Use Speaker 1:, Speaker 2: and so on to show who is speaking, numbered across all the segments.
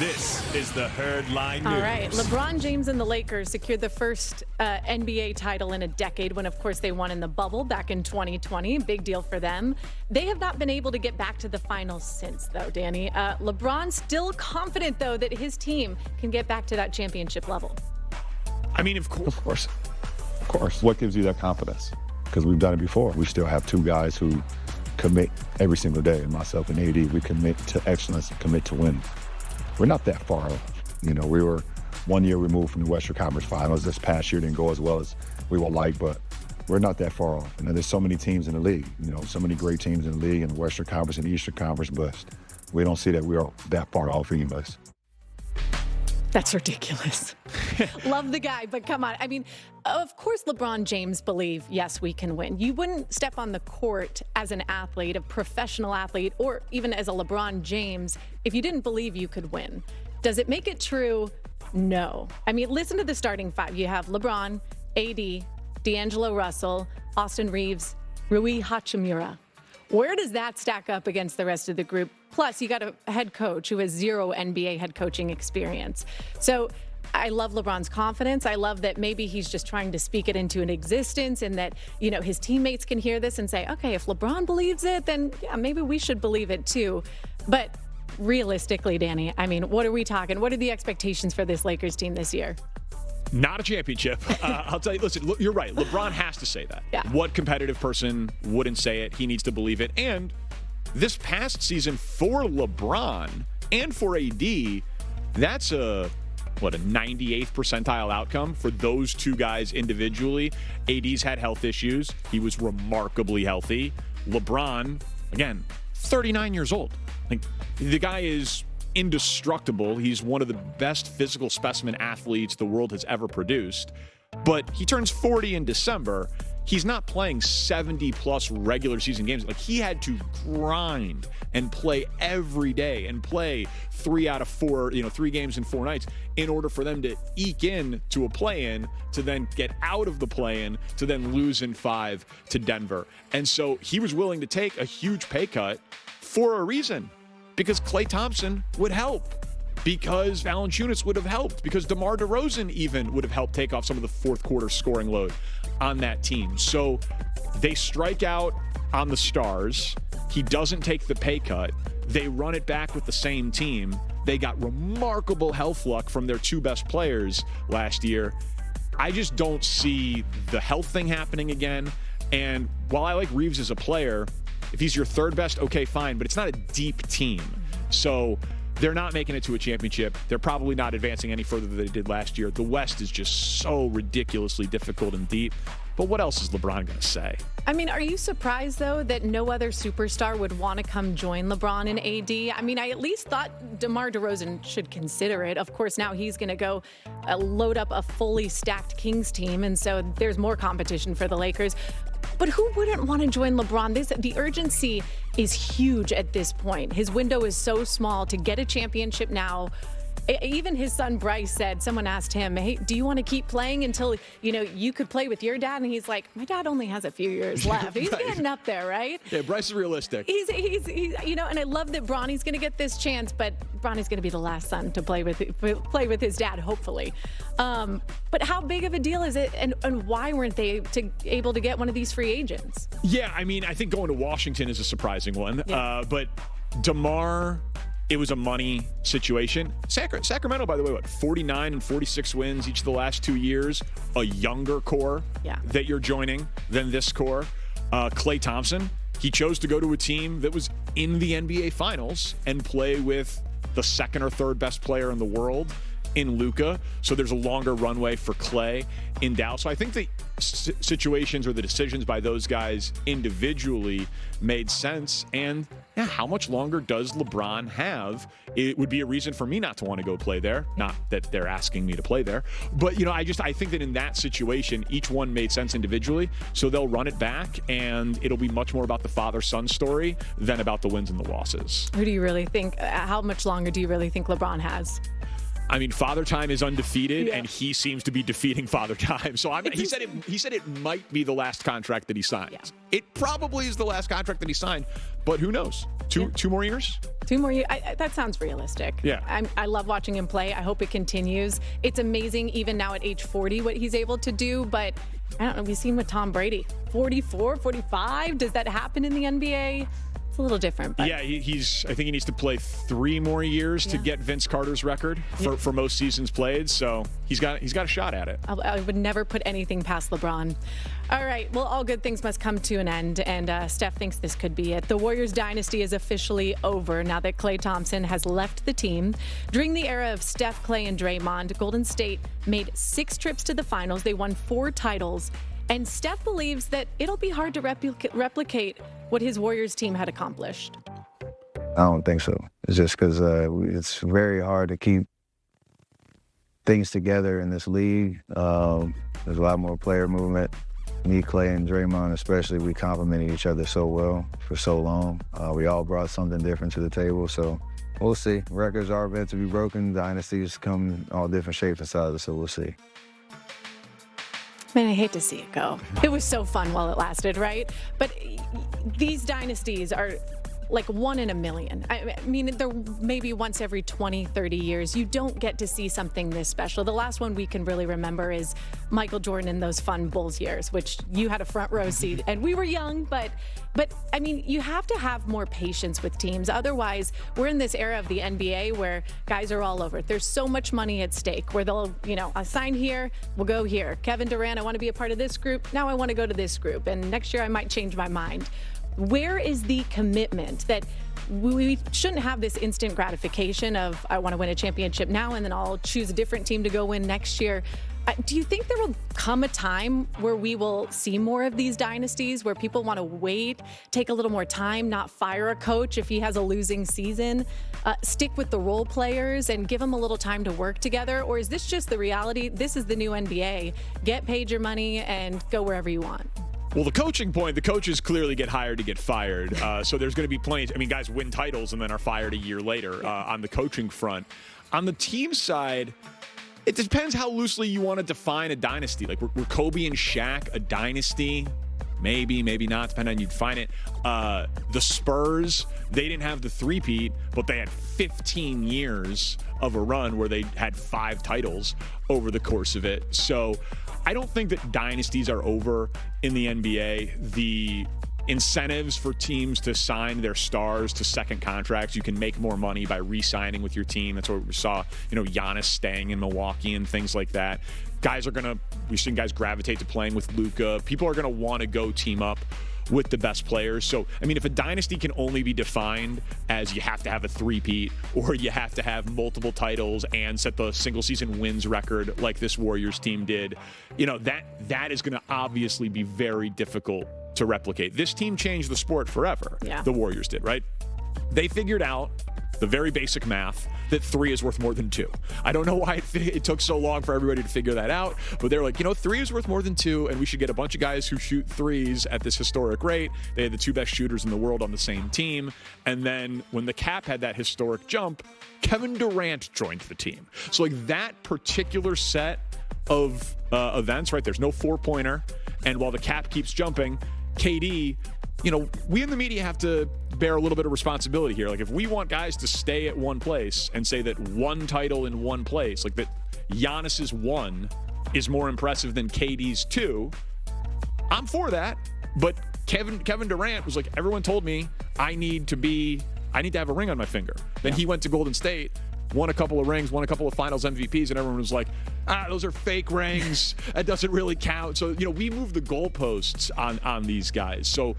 Speaker 1: This is the Herd Line News.
Speaker 2: All right. LeBron James and the Lakers secured the first NBA title in a decade when, of course, they won in the bubble back in 2020. Big deal for them. They have not been able to get back to the finals since, though, Danny. LeBron's still confident, though, that his team can get back to that championship level.
Speaker 1: I mean, of course.
Speaker 3: Of course. What gives you that confidence? Because we've done it before. We still have two guys who commit every single day, and myself and AD, we commit to excellence and commit to win. We're not that far off. You know, we were 1 year removed from the Western Conference Finals. This past year didn't go as well as we would like, but we're not that far off. And there's so many teams in the league, you know, so many great teams in the league, in the Western Conference and the Eastern Conference, but we don't see that we are that far off anyways.
Speaker 2: That's ridiculous. Love the guy, but come on. I mean, of course, LeBron James believe, yes, we can win. You wouldn't step on the court as an athlete, a professional athlete, or even as a LeBron James if you didn't believe you could win. Does it make it true? No. I mean, listen to the starting five. You have LeBron, AD, D'Angelo Russell, Austin Reeves, Rui Hachimura. Where does that stack up against the rest of the group? Plus, you got a head coach who has zero NBA head coaching experience. So I love LeBron's confidence. I love that maybe he's just trying to speak it into an existence and that, you know, his teammates can hear this and say, okay, if LeBron believes it, then yeah, maybe we should believe it too. But realistically, Danny, I mean, what are we talking? What are the expectations for this Lakers team this year?
Speaker 1: Not a championship. I'll tell you, listen, you're right. LeBron has to say that.
Speaker 2: Yeah.
Speaker 1: What competitive person wouldn't say it? He needs to believe it. And this past season for LeBron and for AD, that's a 98th percentile outcome for those two guys individually. AD's had health issues. He was remarkably healthy. LeBron, again, 39 years old. Like, the guy is indestructible. He's one of the best physical specimen athletes the world has ever produced. But he turns 40 in December. He's not playing 70-plus regular season games. Like, he had to grind and play every day and play 3 out of 4, 3 games in 4 nights in order for them to eke in to a play-in, to then get out of the play-in, to then lose in 5 to Denver. And so he was willing to take a huge pay cut for a reason. Because Klay Thompson would help, because Valanciunas would have helped, because DeMar DeRozan even would have helped take off some of the fourth quarter scoring load on that team. So they strike out on the stars. He doesn't take the pay cut. They run it back with the same team. They got remarkable health luck from their two best players last year. I just don't see the health thing happening again. And while I like Reeves as a player, if he's your third best, okay, fine, but it's not a deep team. So they're not making it to a championship. They're probably not advancing any further than they did last year. The West is just so ridiculously difficult and deep. But what else is LeBron going to say?
Speaker 2: I mean, are you surprised, though, that no other superstar would want to come join LeBron and AD? I mean, I at least thought DeMar DeRozan should consider it. Of course, now he's going to go load up a fully stacked Kings team, and so there's more competition for the Lakers. But who wouldn't want to join LeBron? The urgency is huge at this point. His window is so small to get a championship now. Even his son Bryce said, someone asked him, hey, do you want to keep playing until, you could play with your dad? And he's like, my dad only has a few years left. He's
Speaker 1: Right.
Speaker 2: getting up there, right?
Speaker 1: Yeah, Bryce is realistic.
Speaker 2: He's and I love that Bronny's going to get this chance, but Bronny's going to be the last son to play with his dad, hopefully. But how big of a deal is it, and why weren't they able to get one of these free agents?
Speaker 1: Yeah, I mean, I think going to Washington is a surprising one.
Speaker 2: Yeah.
Speaker 1: But DeMar, it was a money situation. Sacramento, by the way, 49 and 46 wins each of the last 2 years. A younger core that you're joining than this core. Klay Thompson, he chose to go to a team that was in the NBA Finals and play with the second or third best player in the world in Luka. So there's a longer runway for Klay in Dallas. So I think the situations or the decisions by those guys individually made sense. And how much longer does LeBron have? It would be a reason for me not to want to go play there. Not that they're asking me to play there. But, I think that in that situation, each one made sense individually. So they'll run it back, and it'll be much more about the father-son story than about the wins and the losses.
Speaker 2: Who do you really think, how much longer do you really think LeBron has?
Speaker 1: I mean, Father Time is undefeated, and he seems to be defeating Father Time. So he said it might be the last contract that he signs. Yeah. It probably is the last contract that he signed, but who knows? Two more years?
Speaker 2: 2 more years. That sounds realistic.
Speaker 1: Yeah.
Speaker 2: I love watching him play. I hope it continues. It's amazing, even now at age 40, what he's able to do. But I don't know. We've seen with Tom Brady, 44, 45. Does that happen in the NBA? It's a little different. But.
Speaker 1: Yeah, I think he needs to play 3 more years to get Vince Carter's record for most seasons played. So he's got a shot at it.
Speaker 2: I would never put anything past LeBron. All right. Well, all good things must come to an end. And Steph thinks this could be it. The Warriors dynasty is officially over now that Klay Thompson has left the team. During the era of Steph, Klay, and Draymond, Golden State made 6 trips to the finals. They won 4 titles. And Steph believes that it'll be hard to replicate what his Warriors team had accomplished.
Speaker 4: I don't think so. It's just because it's very hard to keep things together in this league. There's a lot more player movement. Me, Klay, and Draymond especially, we complemented each other so well for so long. We all brought something different to the table, so we'll see. Records are meant to be broken. Dynasties come in all different shapes and sizes, so we'll see.
Speaker 2: Man, I hate to see it go. It was so fun while it lasted, right? But these dynasties are like 1 in a million. I mean, they're maybe once every 20, 30 years. You don't get to see something this special. The last one we can really remember is Michael Jordan in those fun Bulls years, which you had a front row seat. And we were young, but I mean, you have to have more patience with teams. Otherwise, we're in this era of the NBA where guys are all over. There's so much money at stake where they'll, I'll sign here, we'll go here. Kevin Durant, I want to be a part of this group. Now I want to go to this group. And next year I might change my mind. Where is the commitment that we shouldn't have this instant gratification of I want to win a championship now and then I'll choose a different team to go win next year? Do you think there will come a time where we will see more of these dynasties where people want to wait, take a little more time, not fire a coach if he has a losing season, stick with the role players and give them a little time to work together? Or is this just the reality? This is the new NBA. Get paid your money and go wherever you want.
Speaker 1: Well, the coaching point, the coaches clearly get hired to get fired. So there's going to be plenty. I mean, guys win titles and then are fired a year later on the coaching front. On the team side, it depends how loosely you want to define a dynasty. Like, were Kobe and Shaq a dynasty? Maybe, maybe not, depending on how you define it. The Spurs, they didn't have the three-peat, but they had 15 years of a run where they had 5 titles over the course of it. So I don't think that dynasties are over in the NBA. The incentives for teams to sign their stars to second contracts, you can make more money by re-signing with your team. That's what we saw, Giannis staying in Milwaukee and things like that. We've seen guys gravitate to playing with Luka. People are going to want to go team up with the best players. So, I mean, if a dynasty can only be defined as you have to have a three-peat or you have to have multiple titles and set the single-season wins record like this Warriors team did, that is going to obviously be very difficult to replicate. This team changed the sport forever. Yeah. The Warriors did, right? They figured out the very basic math that 3 is worth more than 2. I don't know why it took so long for everybody to figure that out, but they're like, 3 is worth more than 2, and we should get a bunch of guys who shoot threes at this historic rate. They had the 2 best shooters in the world on the same team, and then when the cap had that historic jump, Kevin Durant joined the team. So like that particular set of events, right, there's no 4-pointer, and while the cap keeps jumping, KD, we in the media have to bear a little bit of responsibility here. Like, if we want guys to stay at one place and say that 1 title in one place, like that Giannis's 1 is more impressive than KD's 2, I'm for that. But Kevin Durant was like, everyone told me I need to have a ring on my finger. Then he went to Golden State, won a couple of rings, won a couple of finals MVPs, and everyone was like, those are fake rings. That doesn't really count. So, we move the goalposts on these guys. So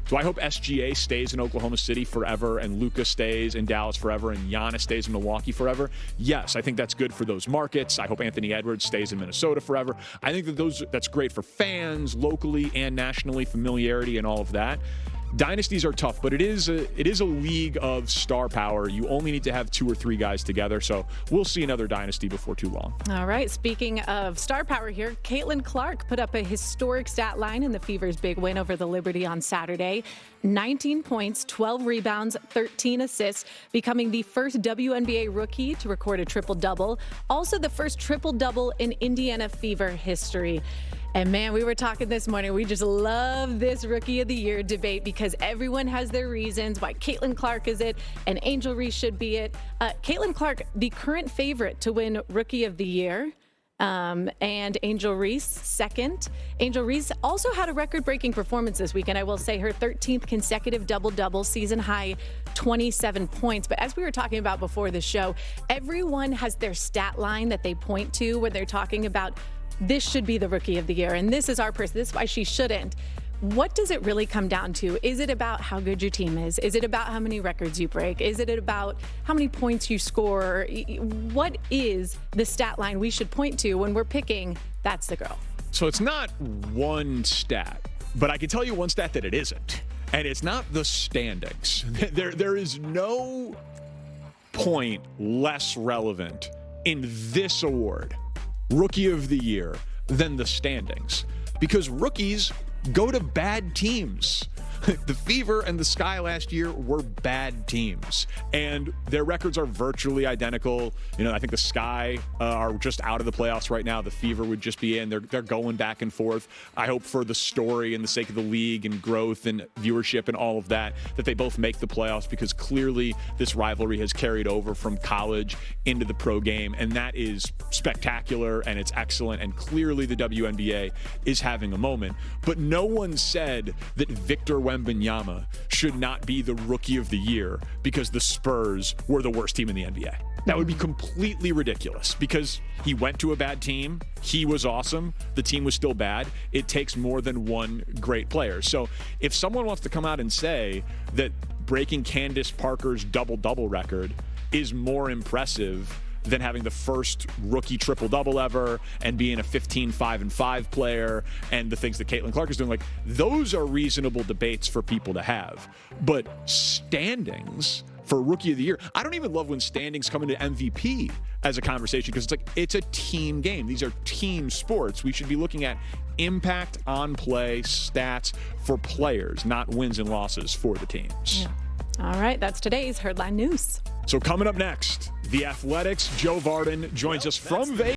Speaker 1: do I hope SGA stays in Oklahoma City forever and Luka stays in Dallas forever and Giannis stays in Milwaukee forever? Yes, I think that's good for those markets. I hope Anthony Edwards stays in Minnesota forever. I think that's great for fans locally and nationally, familiarity and all of that. Dynasties are tough, but it is a league of star power. You only need to have 2 or 3 guys together, so we'll see another dynasty before too long.
Speaker 2: All right, speaking of star power here, Caitlin Clark put up a historic stat line in the Fever's big win over the Liberty on Saturday. 19 points, 12 rebounds, 13 assists, becoming the first WNBA rookie to record a triple-double. Also the first triple-double in Indiana Fever history. And man, we were talking this morning. We just love this Rookie of the Year debate because everyone has their reasons why Caitlin Clark is it and Angel Reese should be it. Caitlin Clark, the current favorite to win Rookie of the Year. And Angel Reese second. Angel Reese also had a record-breaking performance this weekend. I will say her 13th consecutive double-double, season high 27 points. But as we were talking about before the show, everyone has their stat line that they point to when they're talking about this should be the Rookie of the Year, and this is our person. This is why she shouldn't. What does it really come down to? Is it about how good your team is? Is it about how many records you break? Is it about how many points you score? What is the stat line we should point to when we're picking that's the girl?
Speaker 1: So it's not one stat, but I can tell you one stat that it isn't. And it's not the standings. There is no point less relevant in this award, Rookie of the Year, than the standings. Because rookies go to bad teams. The Fever and the Sky last year were bad teams, and their records are virtually identical. You know, I think the Sky are just out of the playoffs right now. The Fever would just be in. They're going back and forth. I hope for the story and the sake of the league and growth and viewership and all of that they both make the playoffs, because clearly this rivalry has carried over from college into the pro game, and that is spectacular and it's excellent, and clearly the WNBA is having a moment. But no one said that Victor Wembanyama should not be the Rookie of the Year because the Spurs were the worst team in the NBA. That would be completely ridiculous, because he went to a bad team. He was awesome. The team was still bad. It takes more than one great player. So if someone wants to come out and say that breaking Candace Parker's double-double record is more impressive than having the first rookie triple-double ever and being a 15-5-5 player and the things that Caitlin Clark is doing, like, those are reasonable debates for people to have. But standings for Rookie of the Year, I don't even love when standings come into MVP as a conversation, because it's a team game. These are team sports. We should be looking at impact on play, stats for players, not wins and losses for the teams.
Speaker 2: Yeah. All right, that's today's Heardline News.
Speaker 1: So coming up next, The Athletics' Joe Vardon joins us from Vegas.